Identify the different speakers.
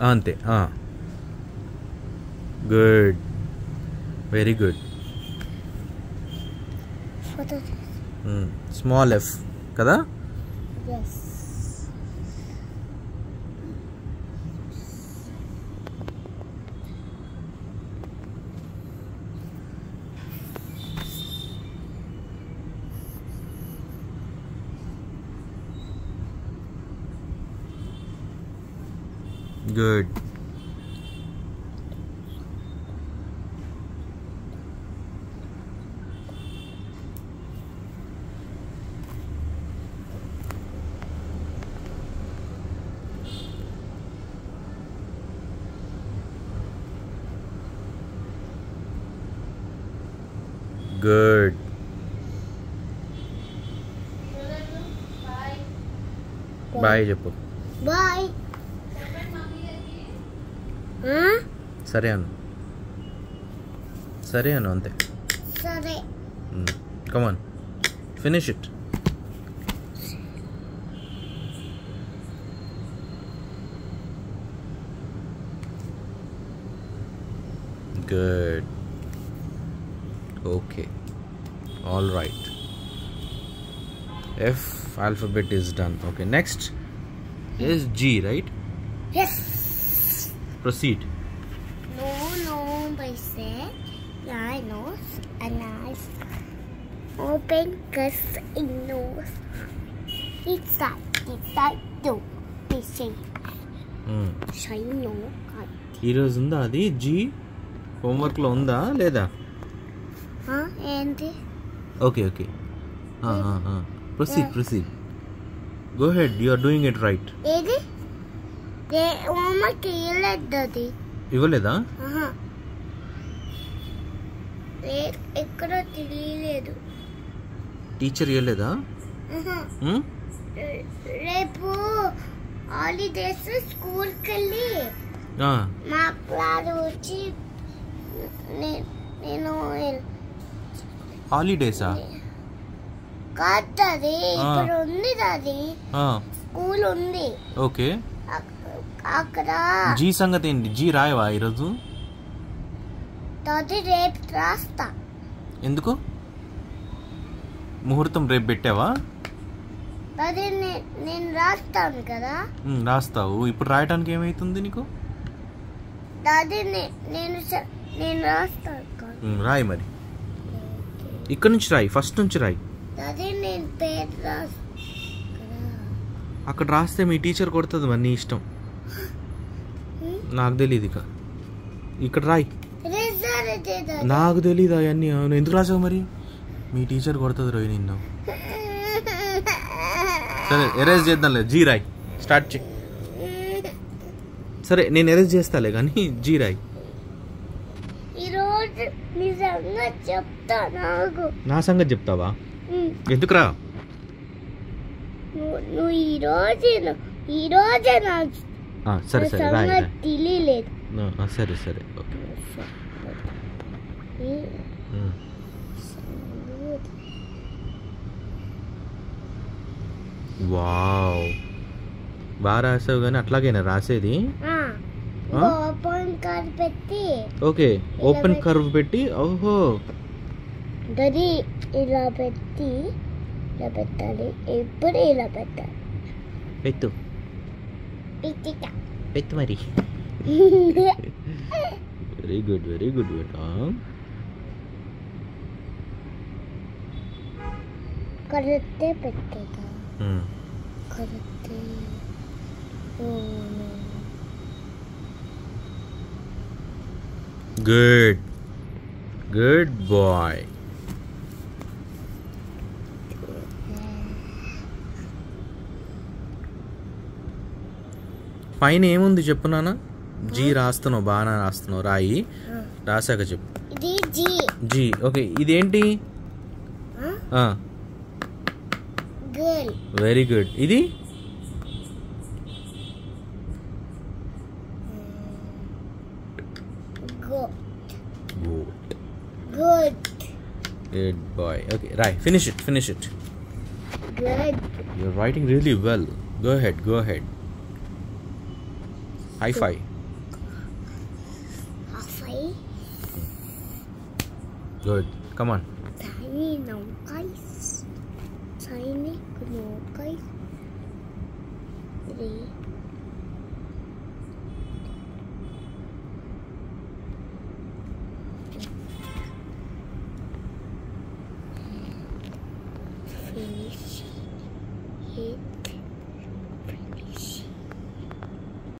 Speaker 1: అంతే. Good, very good. Small F కదా? Good. Good. Bye చెప్పు.
Speaker 2: Bye.
Speaker 1: సరే అను, సరే అను అంతే.
Speaker 2: సరే.
Speaker 1: Come on, finish it. Good. Okay. All right. F alphabet is done. Okay. Next is G, right?
Speaker 2: Yes.
Speaker 1: Proceed.
Speaker 2: No, by say, I nose, and eyes. Open, cuss, in nose. It's that do. They say. Shine no.
Speaker 1: ఈరోజు ఉందా అది? G హోంవర్క్లో ఉందా లేదా?
Speaker 2: ఏంటి?
Speaker 1: Okay okay. Proceed. Go ahead, you are doing it right.
Speaker 2: ఏది? Homework ఇవ్వలేదు. ఇవ్వలేదా? ఎక్కడ తెలియలేదు.
Speaker 1: టీచర్ ఇవ్వలేదా?
Speaker 2: రేపు హాలిడేస్ స్కూల్కి వెళ్ళి మా క్లాస్ వచ్చి నేను
Speaker 1: హాలిడేసా?
Speaker 2: కాదు, అది ఇప్పుడు ఉంది. అది స్కూల్ ఉంది.
Speaker 1: ఓకే.
Speaker 2: అక్కడ
Speaker 1: జీ సంగతి ఏంటి? జీ రాయవా ఈరోజు?
Speaker 2: అది రేపు రాస్తా.
Speaker 1: ఎందుకు? ముహూర్తం రేపు పెట్టావా?
Speaker 2: అది నేను రాస్తాను కదా.
Speaker 1: రాస్తావు. ఇప్పుడు రాయటానికి ఏమైతుంది నీకు?
Speaker 2: అది నేను రాస్తాను.
Speaker 1: రాయి మరి. ఇక్కడ నుంచి రాయి, ఫస్ట్ నుంచి రాయి.
Speaker 2: అది నేను పేరు రాస్తా.
Speaker 1: అక్కడ రాస్తే మీ టీచర్ కొడుతుంది మరి, నీ ఇష్టం. నాకు తెలియదు. ఇక్కడ రాయి. నాకు తెలీదు అవన్నీ. ఎందుకు రాసావు మరి? మీ టీచర్ కొడుతుంది రోయి నిన్ను. సరే ఎరేజ్ చేద్దాంలే. జీ రాయి, స్టార్ట్ చేయి. సరే నేను ఎరేజ్ చేస్తాలే కానీ జీ రాయి. నా సంగతి చెప్తావా? ఎందుకురా?
Speaker 2: నువ్వు ఈరోజే
Speaker 1: సరే రాయి.
Speaker 2: తెలియలేదు.
Speaker 1: సరే ఓకే. వావ్, బాగా రాసావు. కానీ అట్లాగైనా రాసేది?
Speaker 2: ఓపెన్ కర్వ్ పెట్టి.
Speaker 1: ఓకే, ఓపెన్ కర్వ్ పెట్టి. ఓహో,
Speaker 2: అది ఇలా పెట్టి ఇలా పెట్టాలి. ఎప్పుడు ఇలా పెట్టాలి.
Speaker 1: పెట్టు మరి. వెరీ గుడ్ బేటా.
Speaker 2: కరెక్టే పెట్టేదా? కరెక్టే.
Speaker 1: Good boy. పైన ఏముంది చెప్పు నాన్న? జీ రాస్తున్నావు, బాగా రాస్తున్నావు. రాయి. రాసాక చెప్పు.
Speaker 2: ఇది
Speaker 1: జీ. ఓకే, ఇదేంటి? Very good. ఇది good boy. Okay, right. Finish it.
Speaker 2: Good.
Speaker 1: You're writing really well. Go ahead. High five.
Speaker 2: Halfway.
Speaker 1: Good. Come on.
Speaker 2: Tiny no guys. Tiny no guys. 3. Finish it.